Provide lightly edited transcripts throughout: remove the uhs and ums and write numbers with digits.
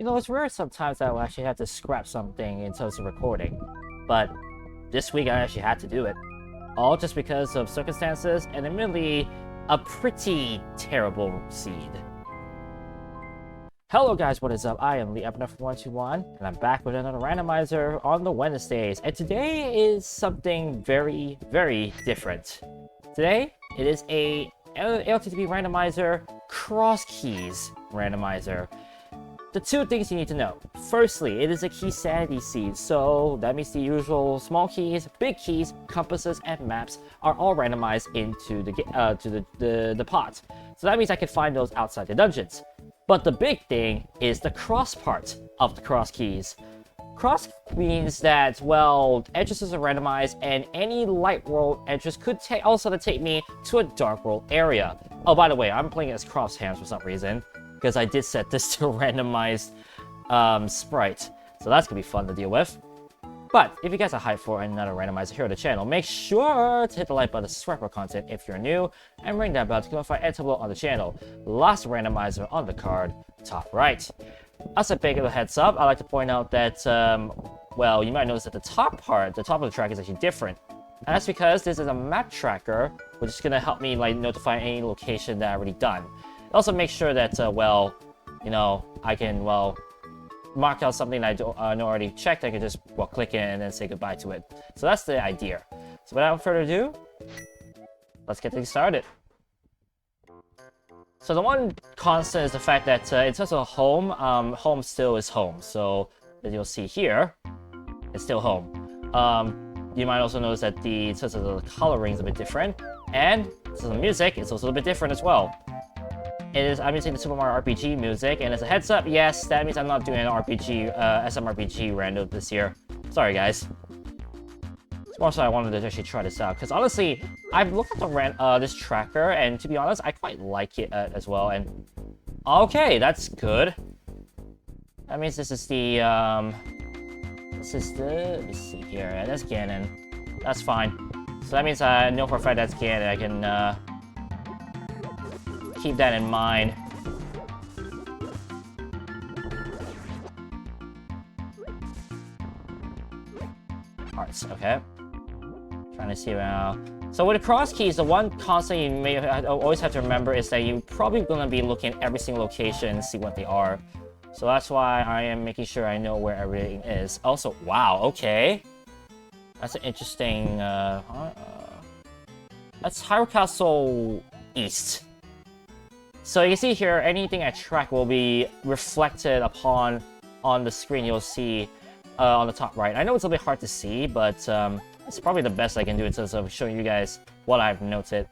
You know, it's rare sometimes that I will actually have to scrap something in terms of recording, but this week I actually had to do it. All just because of circumstances and admittedly a pretty terrible seed. Hello guys, what is up? I am Lee Epner from 121, and I'm back with another randomizer on the Wednesdays. And today is something very, very different. Today, it is a ALTTP randomizer, Crosskeys randomizer. The two things you need to know. Firstly, it is a key sanity seed, so that means the usual small keys, big keys, compasses, and maps are all randomized into the pot. So that means I can find those outside the dungeons. But the big thing is the cross part of the cross keys. Cross means that, well, entrances are randomized, and any light world entrance could also take me to a dark world area. Oh, by the way, I'm playing as crosshands for some reason, because I did set this to randomized sprite. So that's gonna be fun to deal with. But if you guys are hyped for another randomizer here on the channel, make sure to hit the like button to subscribe for content if you're new, and ring that bell to notify any upload on the channel. Last randomizer on the card, top right. As a big little heads up, I'd like to point out that, well, you might notice that the top of the track is actually different. And that's because this is a map tracker, which is gonna help me like notify any location that I've already done. Also make sure that, well, you know, I can, well, mark out something I don't already checked. I can just, well, click in and then say goodbye to it. So that's the idea. So without further ado, let's get things started. So the one constant is the fact that in terms of home, home still is home. So as you'll see here, it's still home. You might also notice that in terms of the coloring is a bit different, and in terms of the music, it's also a bit different as well. I'm using the Super Mario RPG music, and as a heads up, yes, that means I'm not doing an RPG, SMRPG rando this year. Sorry, guys. It's more so I wanted to actually try this out, because honestly, I've looked at this tracker, and to be honest, I quite like it as well, and okay, that's good. That means this is the, let me see here, that's Ganon. That's fine. So that means I know for a fact that's Ganon. I can, keep that in mind. Hearts, okay. Trying to see now. So with the cross keys, the one constant you may always have to remember is that you're probably going to be looking at every single location and see what they are. So that's why I am making sure I know where everything is. Also, wow, okay. That's an interesting, that's Hyrule Castle East. So you can see here, anything I track will be reflected upon on the screen you'll see on the top right. I know it's a bit hard to see, but it's probably the best I can do in terms of showing you guys what I've noted.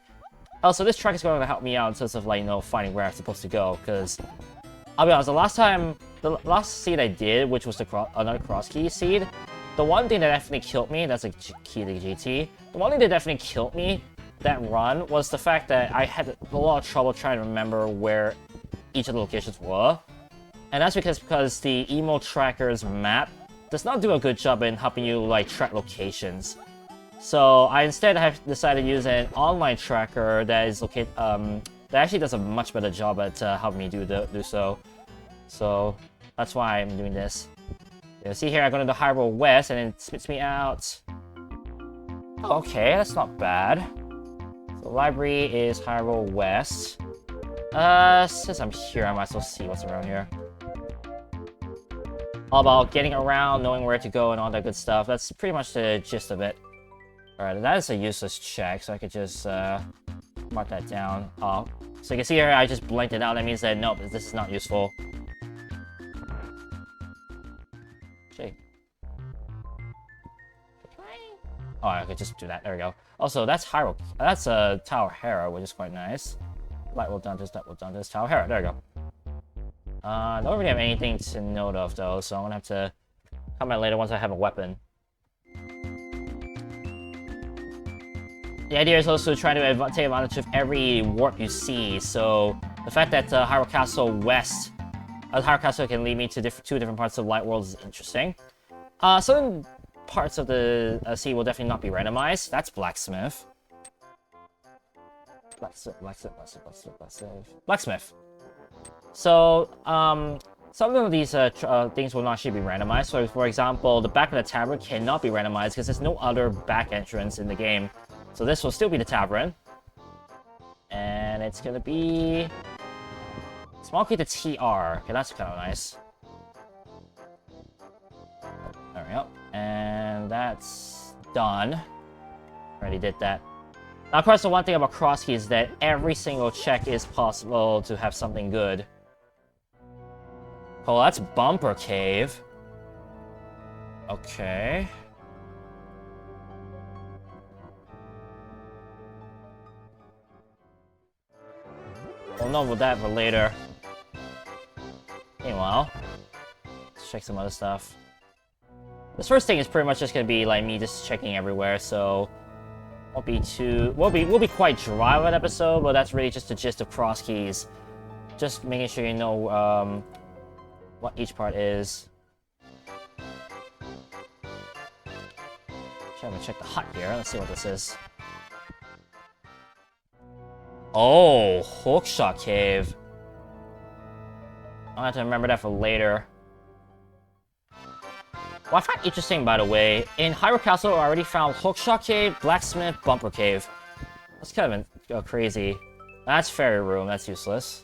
Also, this track is going to help me out in terms of, like, you know, finding where I'm supposed to go, because I'll be honest, the last seed I did, which was another cross key seed, the one thing that definitely killed me, that's a key to GT, the one thing that definitely killed me that run was the fact that I had a lot of trouble trying to remember where each of the locations were. And that's because the emo tracker's map does not do a good job in helping you like track locations. So I instead have decided to use an online tracker that is located that actually does a much better job at helping me do so. So that's why I'm doing this. You see here I go to the Hyrule West and it spits me out. Okay, that's not bad. The library is Hyrule West. Since I'm here, I might as well see what's around here. All about getting around, knowing where to go, and all that good stuff. That's pretty much the gist of it. Alright, that is a useless check, so I could just mark that down. Oh, so you can see here, I just blanked it out. That means that, nope, this is not useful. Gee. Oh, I could just do that. There we go. Also, that's Hyrule. That's Tower Hera, which is quite nice. Light will done this, that will done this. Tower Hera. There we go. Don't really have anything to note of though, so I'm gonna have to come back later once I have a weapon. The idea is also trying to take advantage of every warp you see. So the fact that Hyrule Castle West, Hyrule Castle can lead me to two different parts of Light World is interesting. Certain parts of the sea will definitely not be randomized. That's Blacksmith. Blacksmith. So, some of these things will not actually be randomized. So, for example, the back of the tavern cannot be randomized because there's no other back entrance in the game. So this will still be the tavern. And it's gonna be... small key to TR. Okay, that's kind of nice. There we go. And that's done. Already did that. Now, of course, the one thing about Crosskeys is that every single check is possible to have something good. Oh, that's Bumper Cave. Okay. We'll know about that for later. Meanwhile, let's check some other stuff. This first thing is pretty much just gonna be like me just checking everywhere, so won't be too. We'll be quite dry with that episode, but that's really just the gist of Crosskeys. Just making sure you know what each part is. I'm gonna check the hut here. Let's see what this is. Oh, Hookshot Cave. I'll have to remember that for later. What I find interesting, by the way, in Hyrule Castle, I already found Hookshot Cave, Blacksmith, Bumper Cave. That's kind of crazy. That's Fairy Room. That's useless.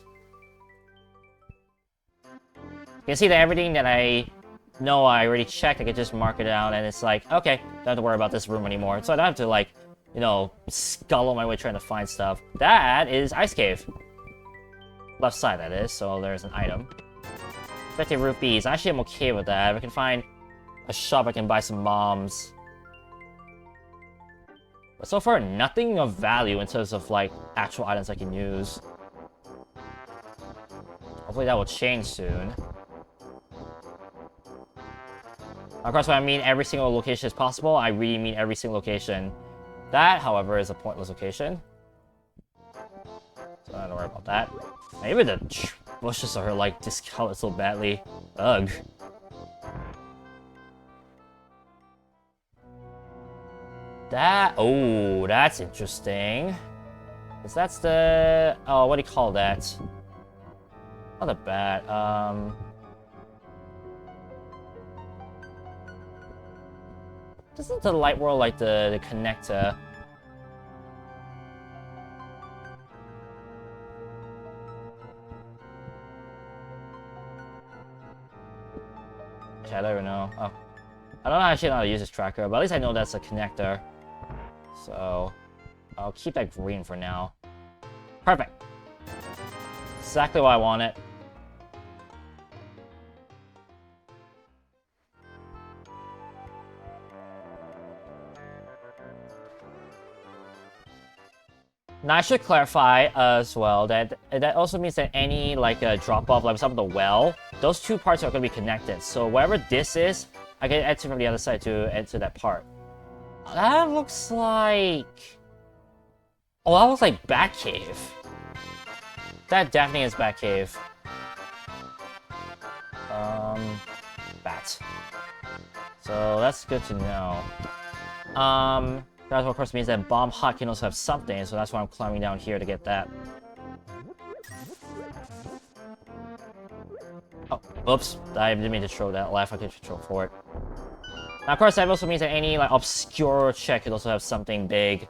You can see that everything that I know I already checked, I can just mark it down, and it's like, okay, don't have to worry about this room anymore. So I don't have to, like, you know, scuttle my way trying to find stuff. That is Ice Cave. Left side, that is, so there's an item. 50 rupees. Actually, I'm okay with that. If I can find a shop, I can buy some bombs. But so far, nothing of value in terms of, like, actual items I can use. Hopefully that will change soon. Of course, when I mean every single location is possible, I really mean every single location. That, however, is a pointless location. So I don't worry about that. Maybe the bushes are, like, discolored so badly. Ugh. That... oh, that's interesting. Because that's the... oh, what do you call that? Not a bat. Isn't the light world like the connector? Actually, I don't even know. Oh. I don't actually know how to use this tracker, but at least I know that's a connector. So, I'll keep that green for now. Perfect. Exactly what I wanted. Now I should clarify as well that that also means that any like drop off, like some of the well, those two parts are going to be connected. So whatever this is, I can enter from the other side to enter that part. That looks like... oh, that looks like Batcave. That definitely is Batcave. Bat. So that's good to know. That of course means that Bomb Hut can also have something, so that's why I'm climbing down here to get that. Oh, oops. I didn't mean to throw that left, I could throw forward. Now of course that also means that any like obscure check could also have something big.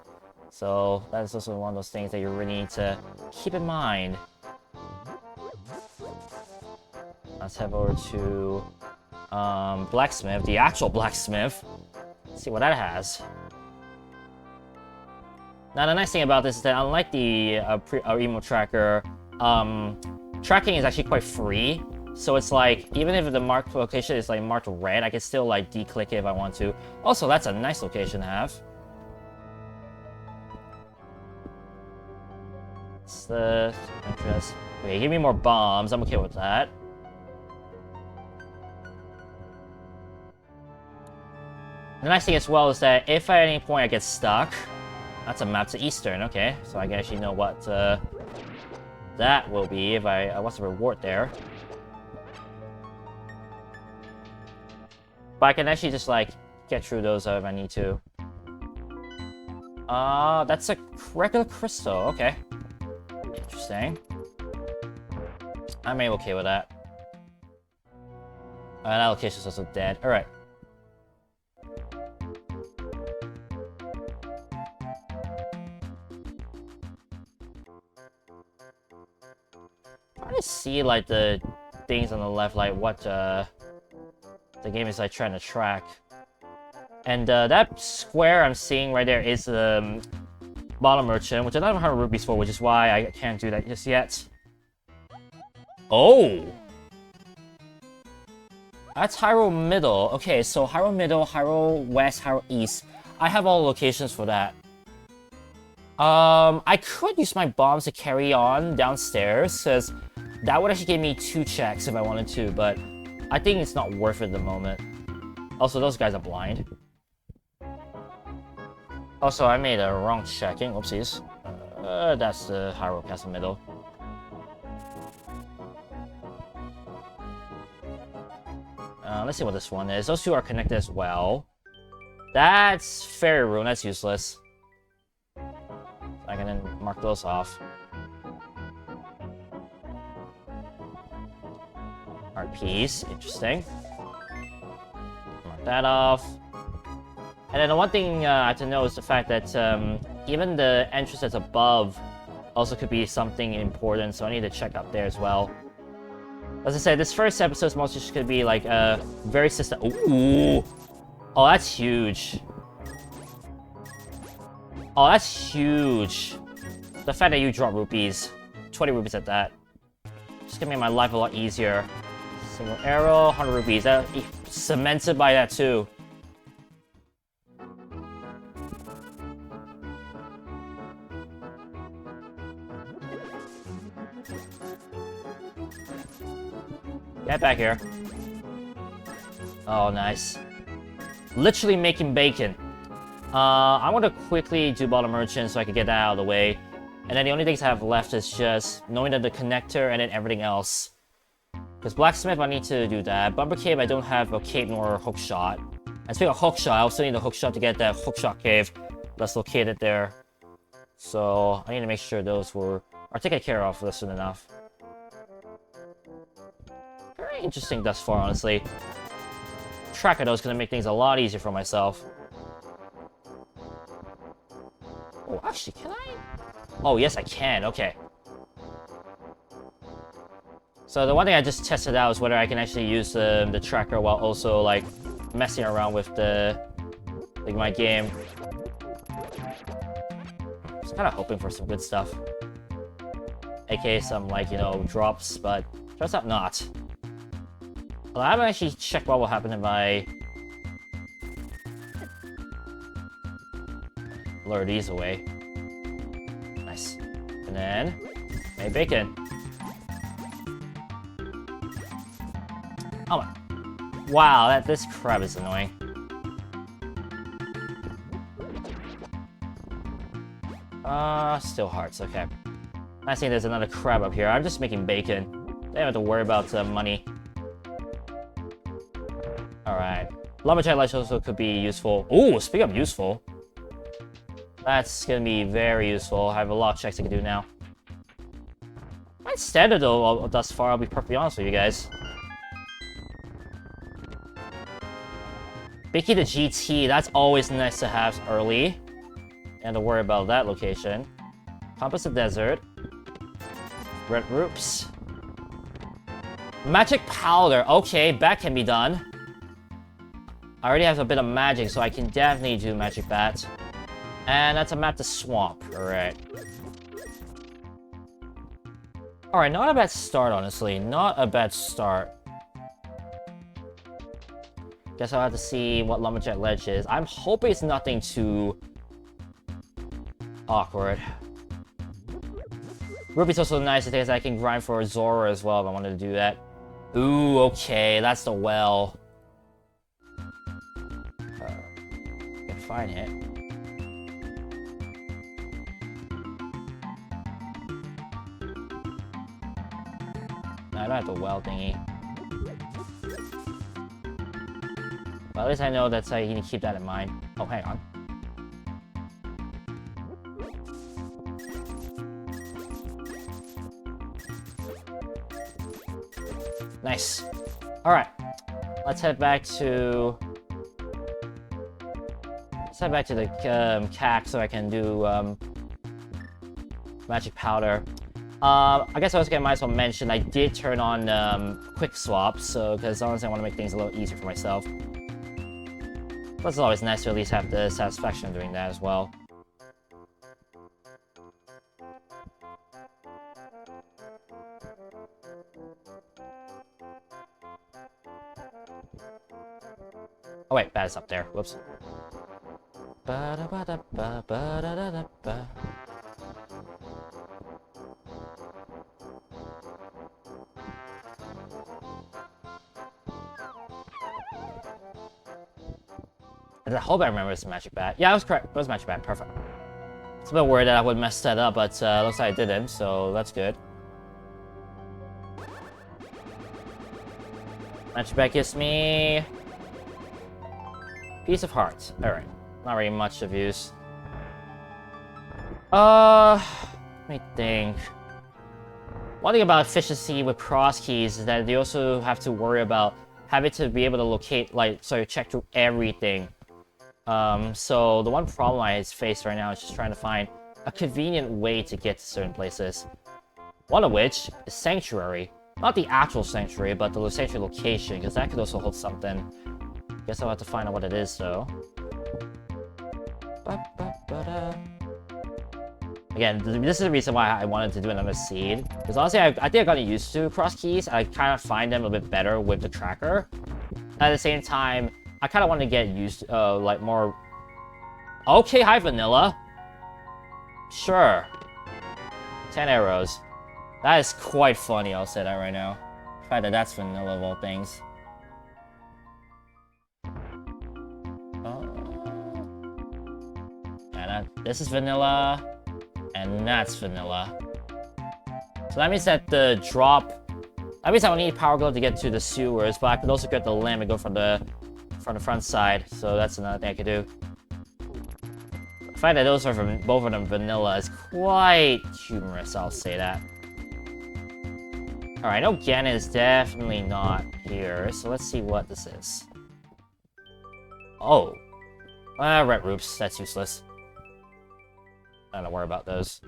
So that is also one of those things that you really need to keep in mind. Let's head over to Blacksmith, the actual Blacksmith. Let's see what that has. Now, the nice thing about this is that unlike the emo tracker, tracking is actually quite free. So it's like, even if the marked location is like marked red, I can still like declick it if I want to. Also, that's a nice location to have. It's the entrance. Okay, give me more bombs. I'm okay with that. The nice thing as well is that if at any point I get stuck, that's a map to Eastern, okay. So I can actually know what that will be if I... what's the reward there? But I can actually just, like, get through those if I need to. That's a regular crystal, okay. Interesting. I'm okay with that. That location is also dead. Alright. I see like the things on the left, like what the game is like trying to track. And that square I'm seeing right there is the bottom merchant, which I don't have 100 rupees for, which is why I can't do that just yet. Oh! That's Hyrule Middle. Okay, so Hyrule Middle, Hyrule West, Hyrule East. I have all the locations for that. I could use my bombs to carry on downstairs, because that would actually give me 2 checks if I wanted to, but I think it's not worth it at the moment. Also, those guys are blind. Also, I made a wrong checking. Oopsies. That's the Hyrule Castle Middle. Let's see what this one is. Those two are connected as well. That's Fairy Rune. That's useless. I can then mark those off. Art piece. Interesting. Mark that off. And then the one thing I have to know is the fact that even the entrance that's above also could be something important, so I need to check up there as well. As I said, this first episode is mostly just going to be like a very system. Ooh! Oh, that's huge. Oh, that's huge. The fact that you drop rupees. 20 rupees at that. Just gonna make my life a lot easier. Single arrow, 100 rupees. That cemented by that too. Get back here. Oh, nice. Literally making bacon. I want to quickly do bottom merchant so I can get that out of the way. And then the only things I have left is just knowing that the connector and then everything else. Because blacksmith, I need to do that. Bumper cave, I don't have a cape nor a hook shot. And speaking of hook shot, I also need a hook shot to get that hook shot cave that's located there. So I need to make sure those are taken care of soon enough. Very interesting thus far, honestly. Track of those is gonna make things a lot easier for myself. Oh, actually, can I? Oh, yes, I can. Okay. So the one thing I just tested out is whether I can actually use the tracker while also like messing around with my game. Just kind of hoping for some good stuff, aka some like drops, but turns out not. Well, I haven't actually checked what will happen if I lure these away. Nice. And then make bacon. Oh my. Wow, this crab is annoying. Still hearts, okay. I see there's another crab up here. I'm just making bacon. Don't have to worry about money. Alright. Lumberjack Ledge also could be useful. Ooh, speaking of useful. That's gonna be very useful. I have a lot of checks I can do now. Quite standard though, thus far, I'll be perfectly honest with you guys. Bicky the GT, that's always nice to have early. And to worry about that location. Compass the Desert. Red Roops. Magic Powder. Okay, that can be done. I already have a bit of magic, so I can definitely do Magic Bat. And that's a map to Swamp. Alright. Alright, not a bad start, honestly. Not a bad start. Guess I'll have to see what Lumberjack Ledge is. I'm hoping it's nothing too awkward. Ruby's also nice because I can grind for Zora as well if I wanted to do that. Ooh, okay, that's the well. I can find it. No, I don't have the well thingy. Well, at least I know that's how you need to keep that in mind. Oh, hang on. Nice. Alright. let's head back to the CAC so I can do magic powder. I guess I was gonna might as well mention I did turn on quick swap, so because honestly I want to make things a little easier for myself. But it's always nice to at least have the satisfaction of doing that as well. Oh wait, bad is up there. Whoops. Ba-da-ba-da-ba-ba-da-da-da-ba. I hope I remember it's a magic bat. Yeah, I was correct. It was magic bat. Perfect. It's a bit worried that I would mess that up, but looks like I didn't, so that's good. Magic bat gives me piece of heart. Alright. Not really much of use. Let me think. One thing about efficiency with Crosskeys is that they also have to worry about having to be able to locate, like, so check through everything. So the one problem I face right now is just trying to find a convenient way to get to certain places. One of which is Sanctuary. Not the actual Sanctuary, but the Sanctuary location, because that could also hold something. Guess I'll have to find out what it is, though. Again, this is the reason why I wanted to do another seed. Because honestly, I think I got used to Crosskeys. I kind of find them a bit better with the tracker. At the same time, I kind of want to get used to, like, more... Okay, hi, Vanilla. Sure. 10 arrows. That is quite funny, I'll say that right now. The fact that that's Vanilla of all things. And this is Vanilla. And that's Vanilla. So that means that the drop... That means I don't need Power Glove to get to the sewers, but I could also get the lamp and go from the front side. So that's another thing I could do. The fact that those are from both of them Vanilla is quite humorous, I'll say that. Alright, I know Ganon is definitely not here, so let's see what this is. Oh. Red Roops, that's useless. I don't worry about those.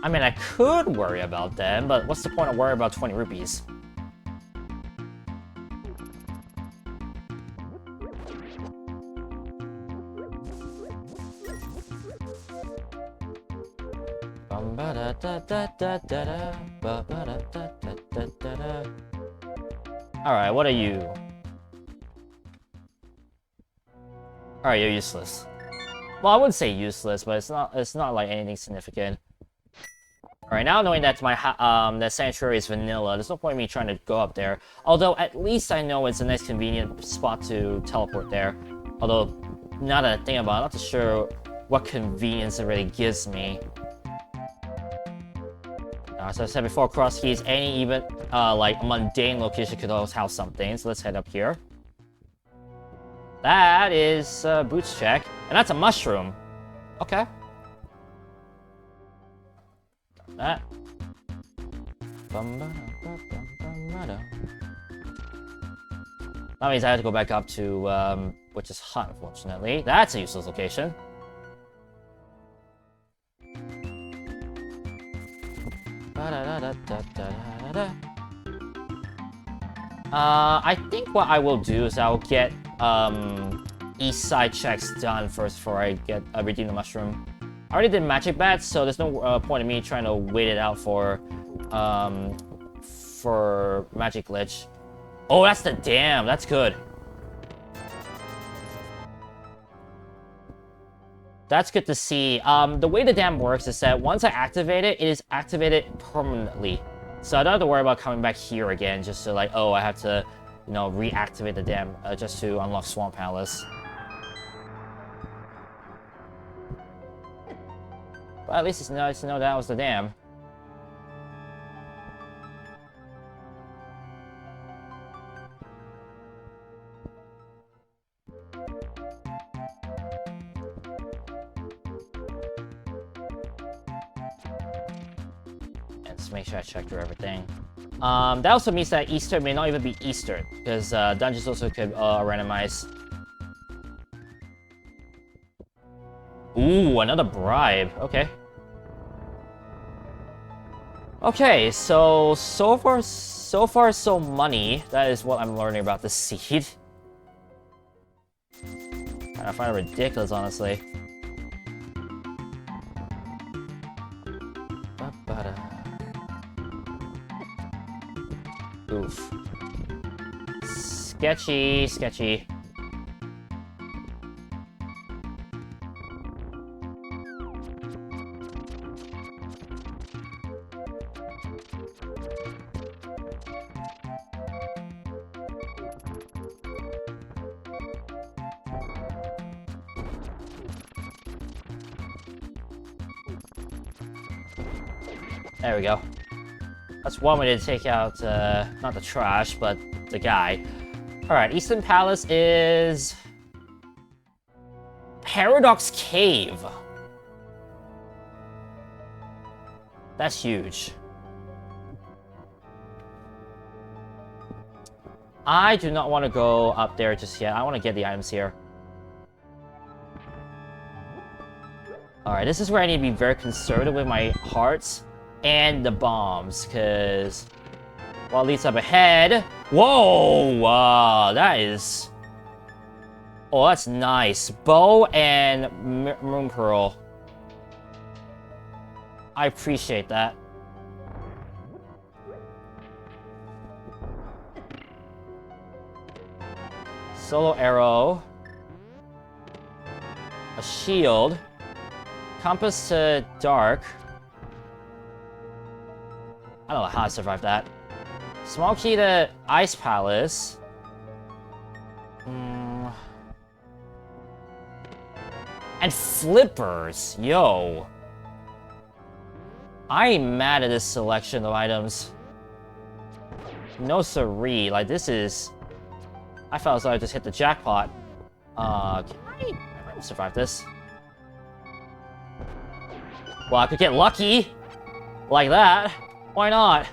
I mean, I could worry about them, but what's the point of worrying about 20 rupees? Alright, what are you? Alright, you're useless. Well, I wouldn't say useless, but it's not like anything significant. Alright, now knowing that my that Sanctuary is Vanilla, there's no point in me trying to go up there. Although, at least I know it's a nice convenient spot to teleport there. Although, now that I think about it, I'm not too sure what convenience it really gives me. As I said before, Crosskeys, any even, like, mundane location could always house something, so let's head up here. That is Boots check, and that's a mushroom. Okay. That. That means I have to go back up to, which is hot, unfortunately. That's a useless location. I think what I will do is I'll get east side checks done first before I get redeem the mushroom. I already did magic bats, so there's no point in me trying to wait it out for magic glitch. Oh, that's the dam. That's good. That's good to see. The way the dam works is that once I activate it, it is activated permanently. So I don't have to worry about coming back here again just to like, oh, I have to, you know, reactivate the dam just to unlock Swamp Palace. But at least it's nice to know that was the dam. Let's make sure I check through everything. That also means that Eastern may not even be Eastern, because dungeons also could randomize. Ooh, another bribe. Okay. Okay, so far so money. That is what I'm learning about the seed. I find it ridiculous, honestly. Oof. Sketchy, sketchy. There we go. That's one way to take out, not the trash, but the guy. Alright, Eastern Palace is... Paradox Cave. That's huge. I do not want to go up there just yet. I want to get the items here. Alright, this is where I need to be very conservative with my hearts and the bombs, because what leads up ahead... Whoa! Wow, that is... Oh, that's nice. Bow and Moon Pearl. I appreciate that. Solo arrow. A shield. Compass to dark. I don't know how to survive that. Small key to Ice Palace. And flippers, yo. I ain't mad at this selection of items. No siree, like this is... I felt as though I just hit the jackpot. Can I survive this? Well, I could get lucky. Like that. Why not?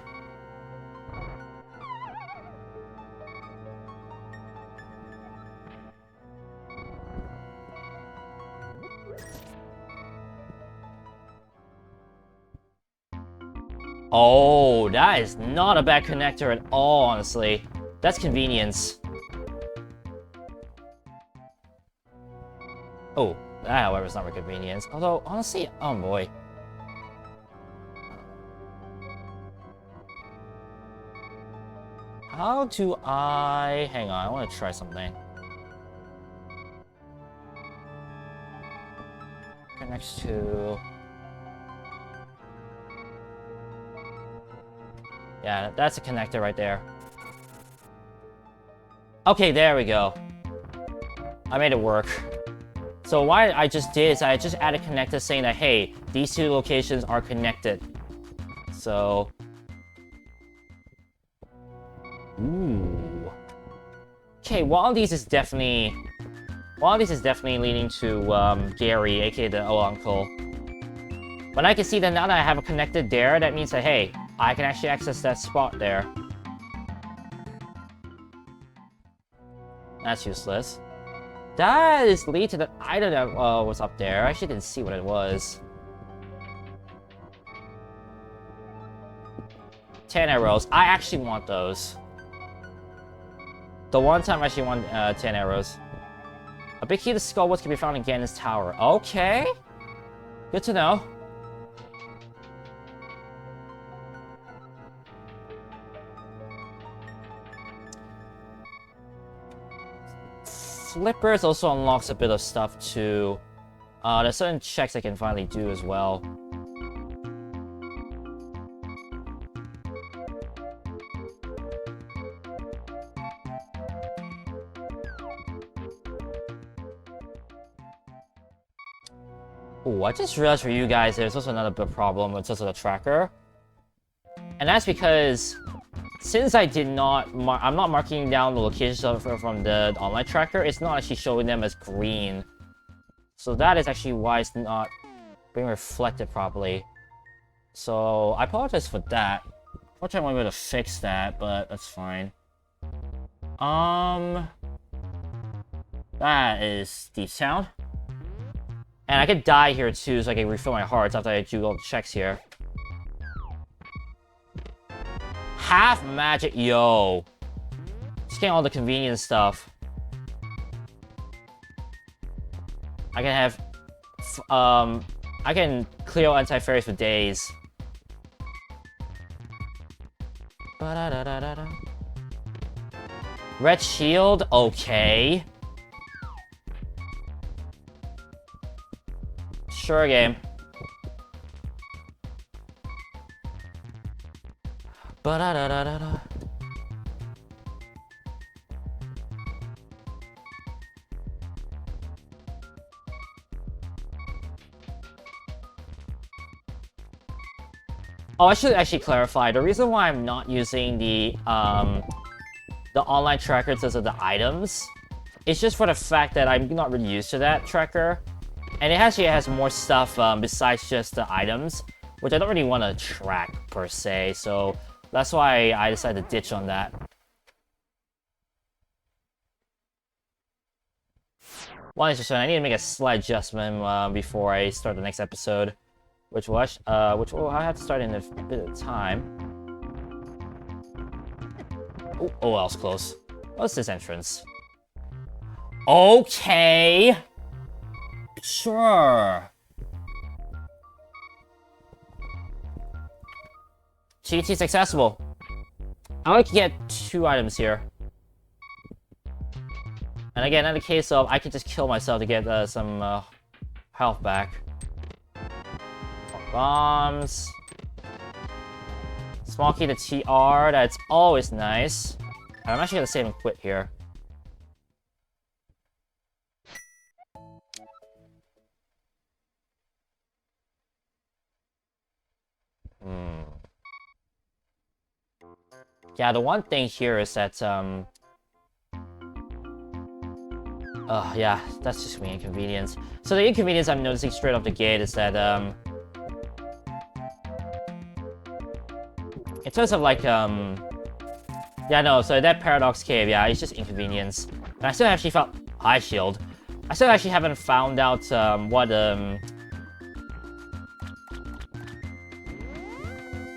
Oh, that is not a bad connector at all, honestly. That's convenience. Oh, that, however, is not very convenience. Although, honestly, oh boy. How do I... Hang on, I want to try something. Connects to... Yeah, that's a connector right there. Okay, there we go. I made it work. So what I just did is I just added a connector saying that, hey, these two locations are connected. So... Ooh. Okay, one of these is definitely leading to Gary, aka the old uncle. But I can see that now that I have a connected there, that means that, hey, I can actually access that spot there. That's useless. That is lead to the item that was up there. I actually didn't see what it was. 10 arrows. I actually want those. The one time I actually want 10 arrows. A big key to Skullwoods can be found in Ganon's Tower. Okay. Good to know. Flippers also unlocks a bit of stuff too. There's certain checks I can finally do as well. Oh, I just realized for you guys there's also another big problem with just the tracker. And that's because since I did not, I'm not marking down the locations from the online tracker, it's not actually showing them as green. So that is actually why it's not being reflected properly. So I apologize for that. Unfortunately, I won't be able to fix that, but that's fine. That is deep sound. And I could die here too, so I can refill my hearts after I do all the checks here. Half magic, yo. Just getting all the convenient stuff. I can have, I can clear anti-fairies for days. Ba-da-da-da-da-da. Red shield, okay. Sure game. Ba-da-da-da-da-da. Oh, I should actually clarify. The reason why I'm not using the online tracker because of the items, it's just for the fact that I'm not really used to that tracker. And it actually has more stuff besides just the items, which I don't really want to track per se, so that's why I decided to ditch on that. One interesting, I need to make a slight adjustment before I start the next episode, which will I have to start in a bit of time. Oh, that was close. What's this entrance? Okay. Sure. GT's accessible. I like to get 2 items here. And again, in the case of, I can just kill myself to get some health back. Bombs. Small key to TR, that's always nice. I'm actually gonna save and quit here. Yeah, the one thing here is that, yeah, that's just me inconvenience. So the inconvenience I'm noticing straight off the gate is that, in terms of like, yeah, no, so that Paradox Cave, yeah, it's just inconvenience. And I still actually found, High Shield. I still actually haven't found out, what am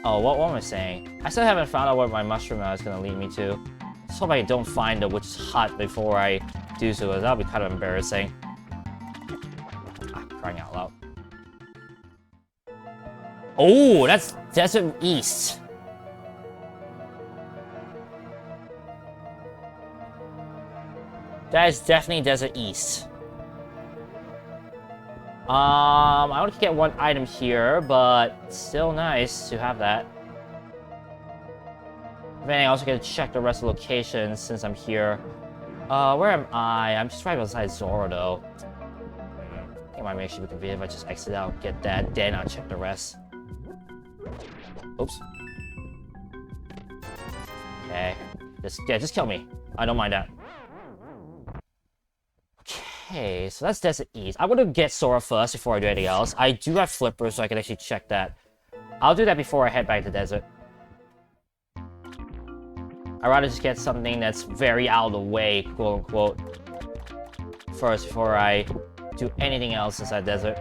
I saying? I still haven't found out what my mushroom is gonna lead me to. Just hope I don't find the witch's hut before I do so, because that'll be kind of embarrassing. Crying out loud. Oh, that's Desert East. That is definitely Desert East. I want to get 1 item here, but still nice to have that. Then I also get to check the rest of the locations since I'm here. Where am I? I'm just right beside Zora, though. I think it might actually be convenient if I just exit out, get that, then I'll check the rest. Oops. Okay. Just kill me. I don't mind that. Okay, so that's Desert East. I want to get Sora first before I do anything else. I do have flippers, so I can actually check that. I'll do that before I head back to the desert. I'd rather just get something that's very out of the way, quote-unquote, first before I do anything else inside the desert.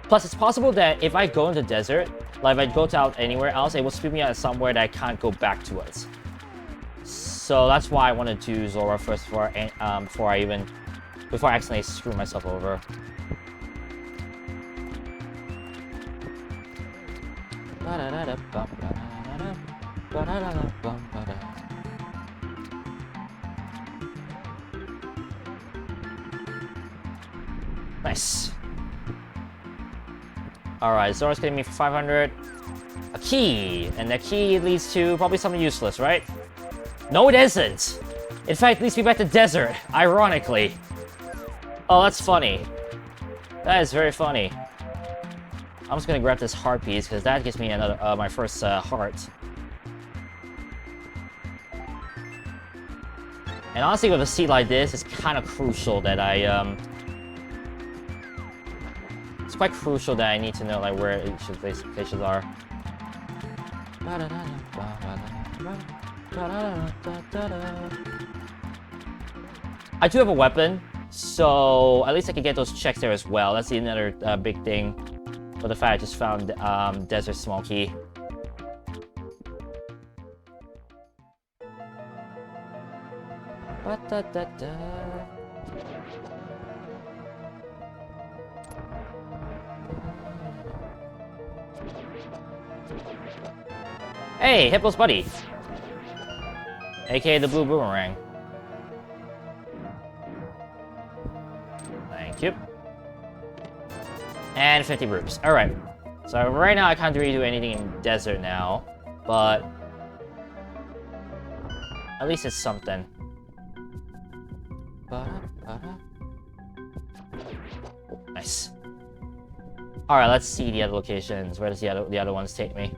Plus, it's possible that if I go into the desert, like if I go out anywhere else, it will spit me out somewhere that I can't go back towards. So that's why I want to do Zora first before I accidentally screw myself over. Nice. Alright, Zora's getting me for 500. A key! And that key leads to probably something useless, right? No, it isn't! In fact, it leads me back to desert, ironically. Oh, that's funny. That is very funny. I'm just gonna grab this heart piece, because that gives me another, my first heart. And honestly, with a seed like this, it's kind of crucial that I, it's quite crucial that I need to know, like, where each of these locations are. I do have a weapon, so at least I can get those checks there as well. That's another big thing. For the fact I just found Desert Small Key. Hey, Hippo's buddy. AKA the blue boomerang. Thank you. And 50 rupees. Alright. So right now I can't really do anything in desert now. But at least it's something. Oh, nice. Alright, let's see the other locations. Where does the other ones take me?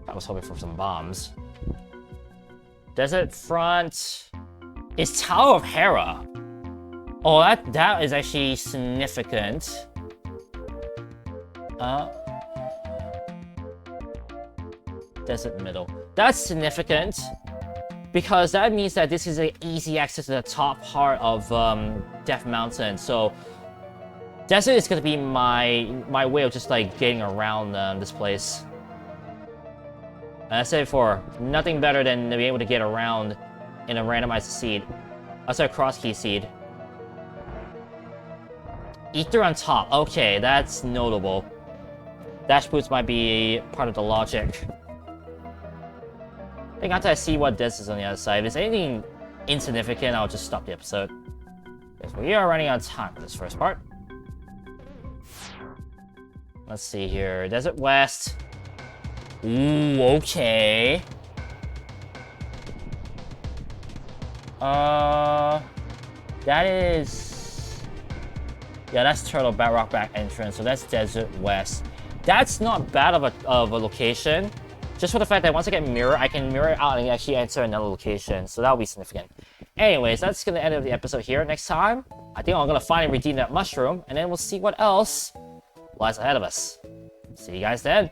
I was hoping for some bombs. Desert front is Tower of Hera. Oh, that is actually significant. Desert middle. That's significant because that means that this is an easy access to the top part of Death Mountain. So desert is gonna be my way of just like getting around this place. And I said before, nothing better than to be able to get around in a randomized seed. Sorry, Crosskey seed. Ether on top. Okay, that's notable. Dash boots might be part of the logic. I think after I see what this is on the other side, if there's anything insignificant, I'll just stop the episode. Because we are running out of time for this first part. Let's see here. Desert West. Ooh, okay. That is... Yeah, that's Turtle Rock back entrance, so that's Desert West. That's not bad of a location. Just for the fact that once I get mirror, I can mirror out and actually enter another location, so that'll be significant. Anyways, that's gonna end of the episode here. Next time, I think I'm gonna finally redeem that mushroom, and then we'll see what else lies ahead of us. See you guys then.